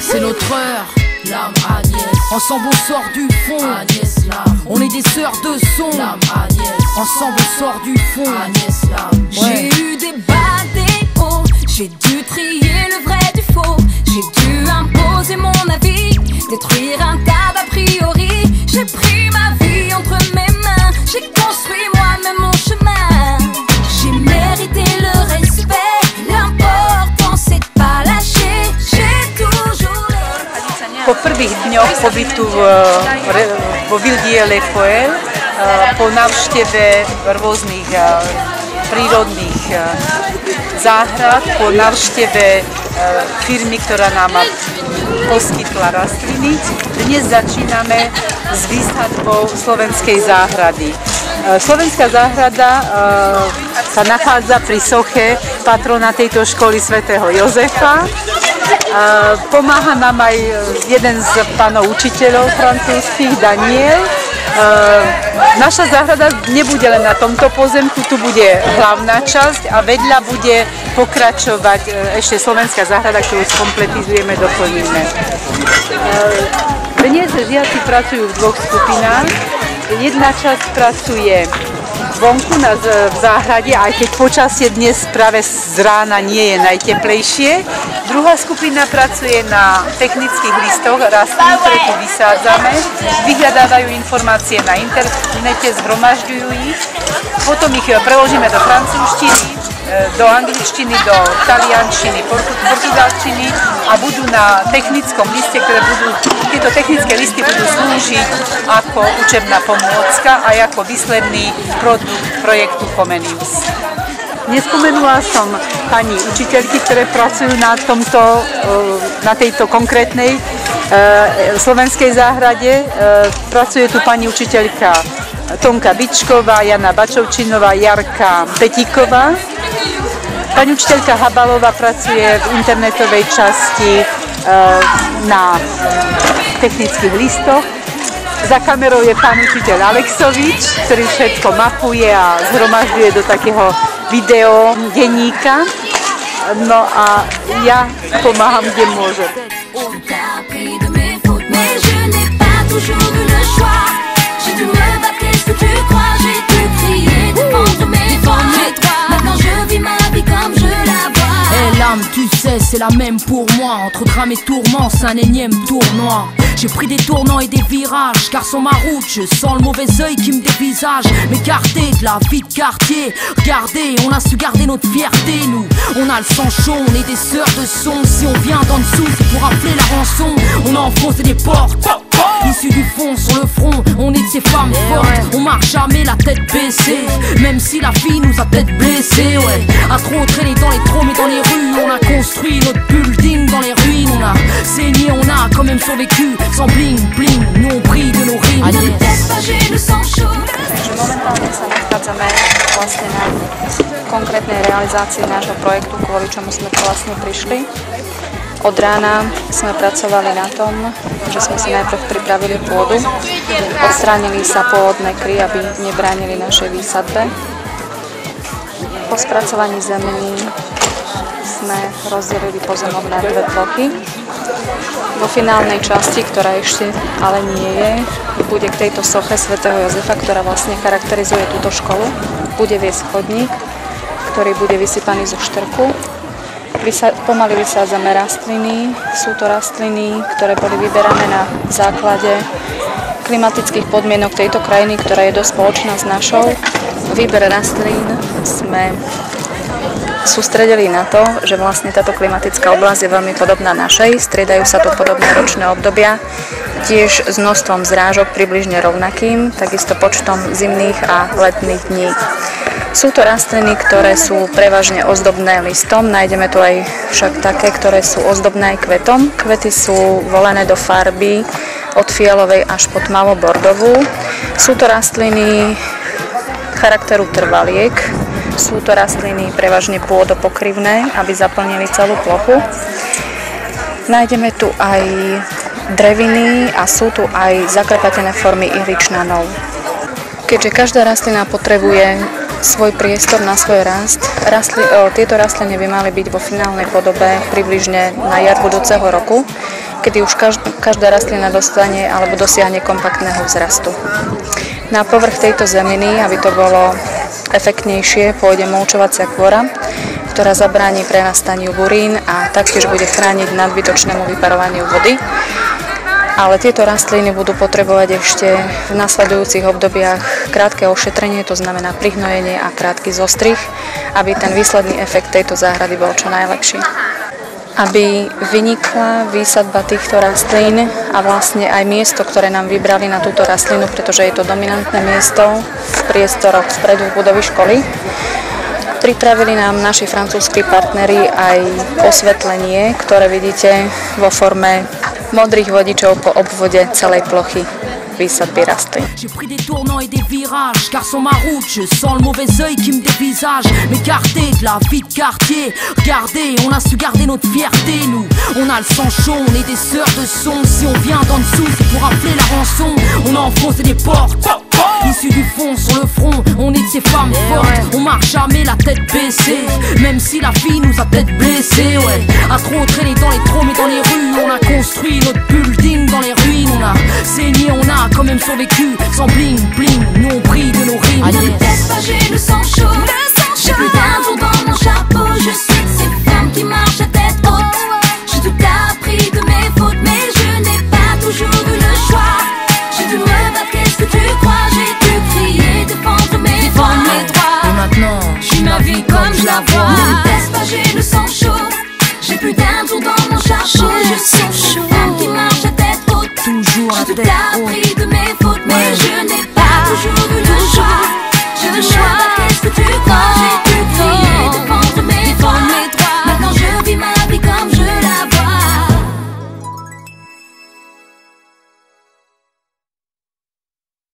c'est notre heure. L'âme Agnès, ensemble on sort du fond. Agnès l'âme, on est des sœurs de son. L'âme Agnès, ensemble on sort du fond. Agnès l'âme, J'ai eu des bas, des hauts. J'ai dû trier le vrai du faux. J'ai dû imposer mon avis, détruire un tas d'a priori. J'ai pris ma vie entre mes mains. J'ai construit moi-même mon chemin. J'ai mérité le respect. L'important c'est de pas lâcher. J'ai toujours Po prvých dňoch pobytu vo Vildiele Foel, po návšteve rôznych prírodných záhrad, po návšteve firmy, ktorá nám poskytla rastliny, dnes začíname s výsadbou slovenskej záhrady. Slovenská záhrada sa nachádza pri soche patrona tejto školy svätého Jozefa. Pomáha nám aj jeden z pánov učiteľov francúzskych, Daniel. Naša záhrada nebude len na tomto pozemku, tu bude hlavná časť a vedľa bude pokračovať ešte slovenská záhrada, ktorú skompletizujeme, doplníme. Dnes žiaci pracujú v dvoch skupinách. Jedna časť pracuje vonku v záhrade, aj keď počasie dnes práve z rána nie je najteplejšie. Druhá skupina pracuje na technických listoch rastlín, ktoré tu vysádzame. Vyhľadávajú informácie na internete, zhromažďujú ich. Potom ich preložíme do francúzštiny, do angličtiny, do taliančiny, portugalčiny a budú na technickom liste, tieto technické listy budú slúžiť ako učebná pomôcka a ako výsledný produkt projektu Comenius. Nespomenula som pani učiteľky, ktoré pracujú na tejto konkrétnej slovenskej záhrade. Pracuje tu pani učiteľka Tonka Bičková, Jana Bačovčinová, Jarka Petíková. Pani učiteľka Habalová pracuje v internetovej časti na technických listoch. Za kamerou je pán učiteľ Alexovič, ktorý všetko mapuje a zhromažďuje do takého videodenníka. No a ja pomáham, kde môžem. L'âme, tu sais, c'est la même pour moi. Entre drame et tourment, c'est un énième tournoi. J'ai pris des tournants et des virages, car sur ma route, je sens le mauvais œil qui me dévisage. M'écarter de la vie de quartier. Regardez, on a su garder notre fierté, nous. On a le sang chaud, on est des sœurs de son. Si on vient d'en dessous, c'est pour rappeler la rançon. On a enfoncé des portes, issus du fond, sur le front. On est de ces femmes fortes, on marche jamais la tête baissée. Même si la vie nous a peut-être blessés, ouais. À trop traîner dans les trônes et dans les rues. On a construit notre building dans les ruines. On a saigné, on a quand même survécu. Sans bling bling, nous on brille de nos rimes. Takže momentálne sa nachádzame vlastne na konkrétnej realizácii nášho projektu, kvôli čomu sme to vlastne prišli. Od rána sme pracovali na tom, že sme si najprv pripravili pôdu, odstránili sa pôvodné kry, aby nebránili našej výsadbe. Po spracovaní zemení sme rozdelili pozemok na dve plochy. Vo finálnej časti, ktorá ešte ale nie je, bude k tejto soche svätého Jozefa, ktorá vlastne charakterizuje túto školu, bude viesť chodník, ktorý bude vysypaný zo štrku. Pomaly vysádzame rastliny. Sú to rastliny, ktoré boli vyberané na základe klimatických podmienok tejto krajiny, ktorá je dosť spoločná s našou. Výber rastlín sme sústredili na to, že vlastne táto klimatická oblasť je veľmi podobná našej. Striedajú sa tu podobné ročné obdobia, tiež s množstvom zrážok približne rovnakým, takisto počtom zimných a letných dní. Sú to rastliny, ktoré sú prevažne ozdobné listom, nájdeme tu aj však také, ktoré sú ozdobné aj kvetom. Kvety sú volené do farby od fialovej až po tmavo-bordovú. Sú to rastliny charakteru trvaliek, sú to rastliny prevažne pôdopokrivné, aby zaplnili celú plochu. Nájdeme tu aj dreviny a sú tu aj zakrpatené formy ihličnanov. Keďže každá rastlina potrebuje svoj priestor na svoj rast, tieto rastliny by mali byť vo finálnej podobe približne na jar budúceho roku. kedy už každá rastlina dostane alebo dosiahne kompaktného vzrastu. Na povrch tejto zeminy, aby to bolo efektnejšie, pôjde mulčovacia kôra, ktorá zabráni prerastaniu burín a taktiež bude chrániť nadbytočnému vyparovaniu vody. Ale tieto rastliny budú potrebovať ešte v nasledujúcich obdobiach krátke ošetrenie, to znamená prihnojenie a krátky zostrih, aby ten výsledný efekt tejto záhrady bol čo najlepší. Aby vynikla výsadba týchto rastlín a vlastne aj miesto, ktoré nám vybrali na túto rastlinu, pretože je to dominantné miesto v priestoroch vpredu budovy školy, pripravili nám naši francúzski partneri aj osvetlenie, ktoré vidíte vo forme modrých vodičov po obvode celej plochy výsadby rastlín. J'ai pris des tournants et des virages, car sur ma route, je sens le mauvais œil qui me dévisage. M'écarter de la vie de quartier. Regardez, on a su garder notre fierté, nous. On a le sang chaud, on est des sœurs de son. Si on vient d'en dessous, c'est pour rappeler la rançon. On a enfoncé des portes, issus du fond sur le front. On est de ces femmes fortes, on marche jamais la tête baissée. Même si la vie nous a peut-être blessés, ouais. À trop traîner dans les trônes et dans les rues, on a construit notre building dans les ruines. On a saigné, on a quand même survécu. Sans bling bling, nous on brille de nos rimes. Ne me teste pas, j'ai le sang chaud. J'ai plus d'un jour dans mon chapeau. Je suis de ces femmes qui marchent à tête haute. J'ai tout appris de mes fautes, mais je n'ai pas toujours eu le choix. J'ai dû me battre, qu'est-ce que tu crois? J'ai dû crier, défendre mes droits. Et maintenant, Je vis ma vie comme je la vois. Ne me teste pas, j'ai le sang chaud. J'ai plus d'un jour dans mon chapeau. Je suis